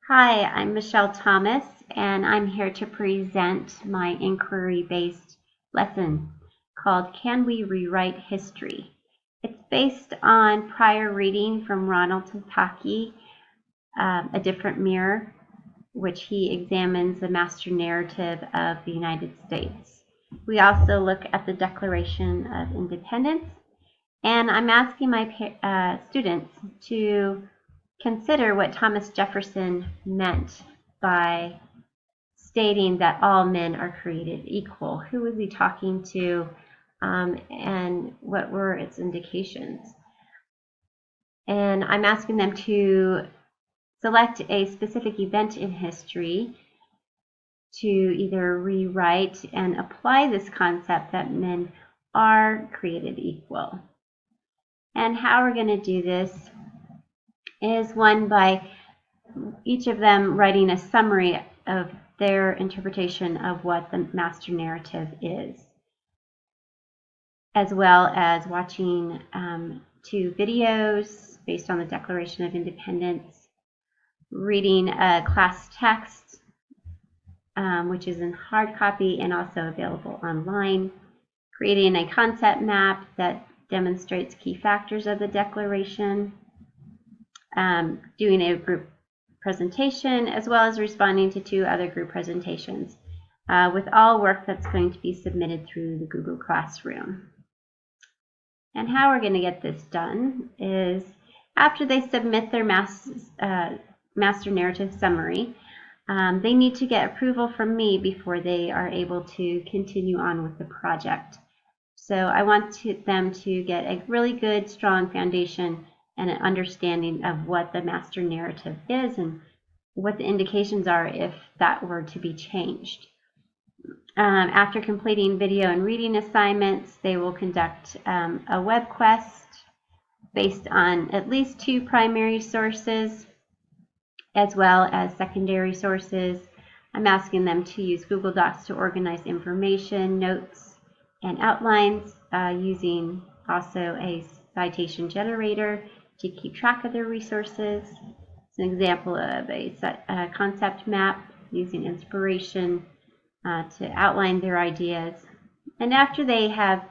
Hi, I'm Michelle Thomas, and I'm here to present my inquiry-based lesson called Can We Rewrite History? It's based on prior reading from Ronald Tataki, A Different Mirror, which he examines the master narrative of the United States. We also look at the Declaration of Independence, and I'm asking my students to consider what Thomas Jefferson meant by stating that all men are created equal. Who was he talking to, and what were its indications? And I'm asking them to select a specific event in history to either rewrite and apply this concept that men are created equal. And how we're going to do this is one by each of them writing a summary of their interpretation of what the master narrative is, as well as watching 2 videos based on the Declaration of Independence, reading a class text, which is in hard copy and also available online, creating a concept map that demonstrates key factors of the Declaration, doing a group presentation, as well as responding to 2 other group presentations, with all work that's going to be submitted through the Google Classroom. And how we're going to get this done is after they submit their master narrative summary, they need to get approval from me before they are able to continue on with the project. So I want them to get a really good, strong foundation and an understanding of what the master narrative is and what the indications are if that were to be changed. After completing video and reading assignments, they will conduct a web quest based on at least 2 primary sources as well as secondary sources. I'm asking them to use Google Docs to organize information, notes, and outlines using also a citation generator to keep track of their resources. It's an example of a concept map using inspiration to outline their ideas. And after they have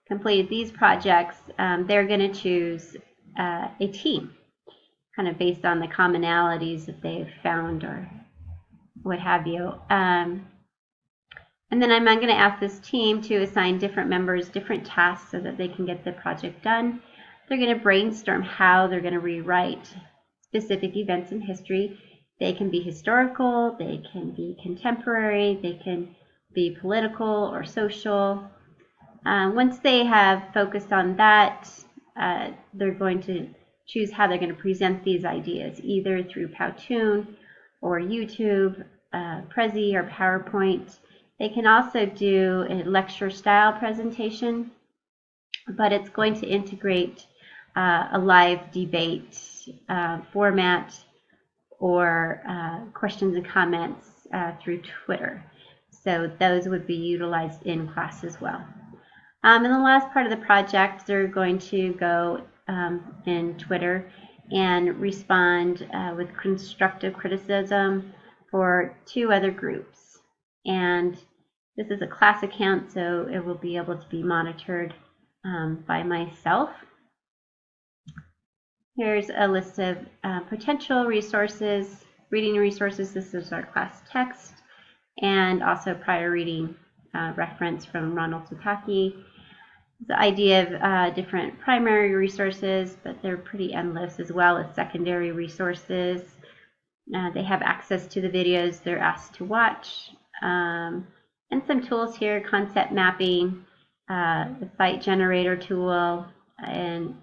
completed these projects, they're going to choose a team, kind of based on the commonalities that they've found or what have you. And then I'm going to ask this team to assign different members different tasks so that they can get the project done. They're going to brainstorm how they're going to rewrite specific events in history. They can be historical, they can be contemporary, they can be political or social. Once they have focused on that, they're going to choose how they're going to present these ideas, either through Powtoon or YouTube, Prezi or PowerPoint. They can also do a lecture-style presentation, but it's going to integrate a live debate format or questions and comments through Twitter. So those would be utilized in class as well. In the last part of the project, they're going to go in Twitter and respond with constructive criticism for 2 other groups. And this is a class account, so it will be able to be monitored by myself. Here's a list of potential resources, reading resources. This is our class text, and also prior reading reference from Ronald Tataki. The idea of different primary resources, but they're pretty endless, as well as secondary resources. They have access to the videos they're asked to watch, and some tools here, concept mapping, the site generator tool, and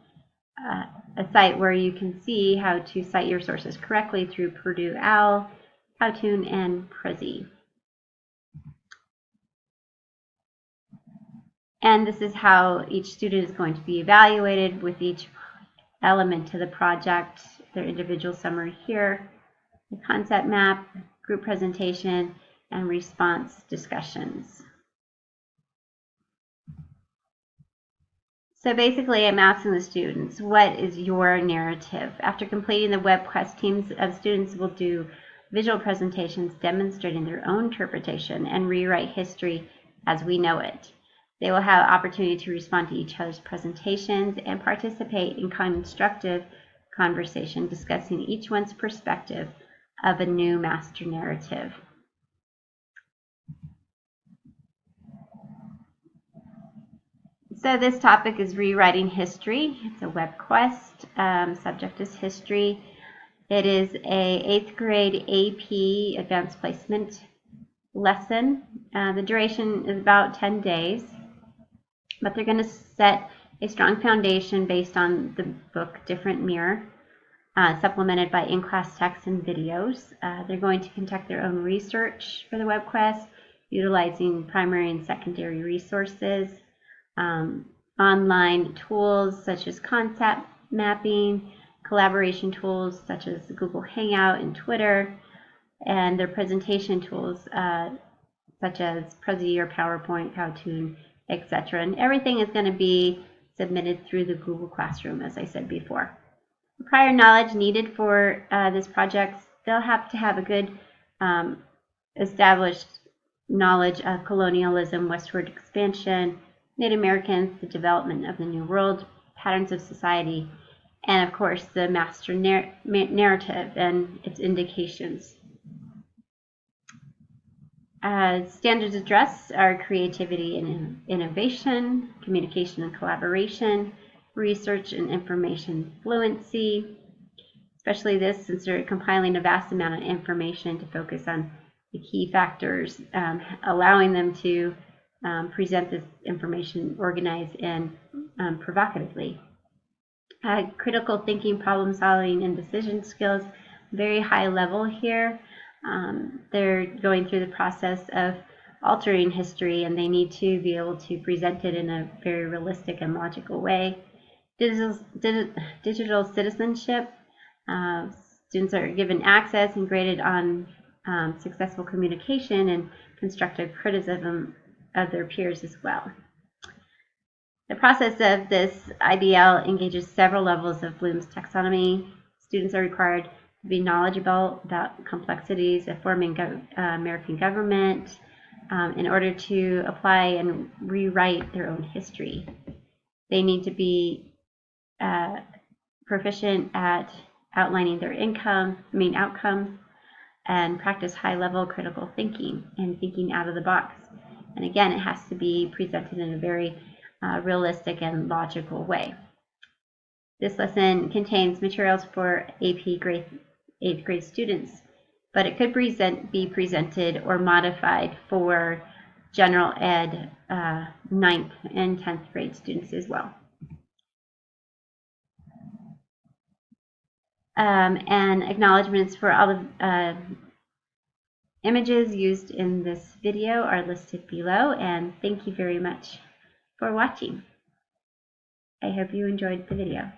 a site where you can see how to cite your sources correctly through Purdue OWL, Powtoon, and Prezi. And this is how each student is going to be evaluated with each element to the project, their individual summary here, the concept map, group presentation, and response discussions. So basically, I'm asking the students, what is your narrative? After completing the web quest, teams of students will do visual presentations demonstrating their own interpretation and rewrite history as we know it. They will have opportunity to respond to each other's presentations and participate in constructive conversation discussing each one's perspective of a new master narrative. So this topic is rewriting history. It's a web quest. Subject is history. It is a 8th grade AP advanced placement lesson. The duration is about 10 days, but they're going to set a strong foundation based on the book Different Mirror, supplemented by in-class texts and videos. They're going to conduct their own research for the web quest, utilizing primary and secondary resources, online tools such as concept mapping, collaboration tools such as Google Hangout and Twitter, and their presentation tools such as Prezi or PowerPoint, Powtoon, etc. And everything is going to be submitted through the Google Classroom, as I said before. The prior knowledge needed for this project, they'll have to have a good established knowledge of colonialism, westward expansion, Native Americans, the development of the New World, patterns of society, and of course the master narrative and its indications. Standards addressed are creativity and innovation, communication and collaboration, research and information fluency, especially this since they're compiling a vast amount of information to focus on the key factors, allowing them to present this information organized and provocatively. Critical thinking, problem solving, and decision skills, very high level here. They're going through the process of altering history, and they need to be able to present it in a very realistic and logical way. Digital citizenship. Students are given access and graded on successful communication and constructive criticism of their peers as well. The process of this IBL engages several levels of Bloom's taxonomy. Students are required to be knowledgeable about complexities of forming American government in order to apply and rewrite their own history. They need to be proficient at outlining their outcomes and practice high-level critical thinking and thinking out of the box. And again, it has to be presented in a very realistic and logical way. This lesson contains materials for AP 8th grade students, but it could be presented or modified for general ed 9th and 10th grade students as well. And acknowledgments for all the images used in this video are listed below, and thank you very much for watching. I hope you enjoyed the video.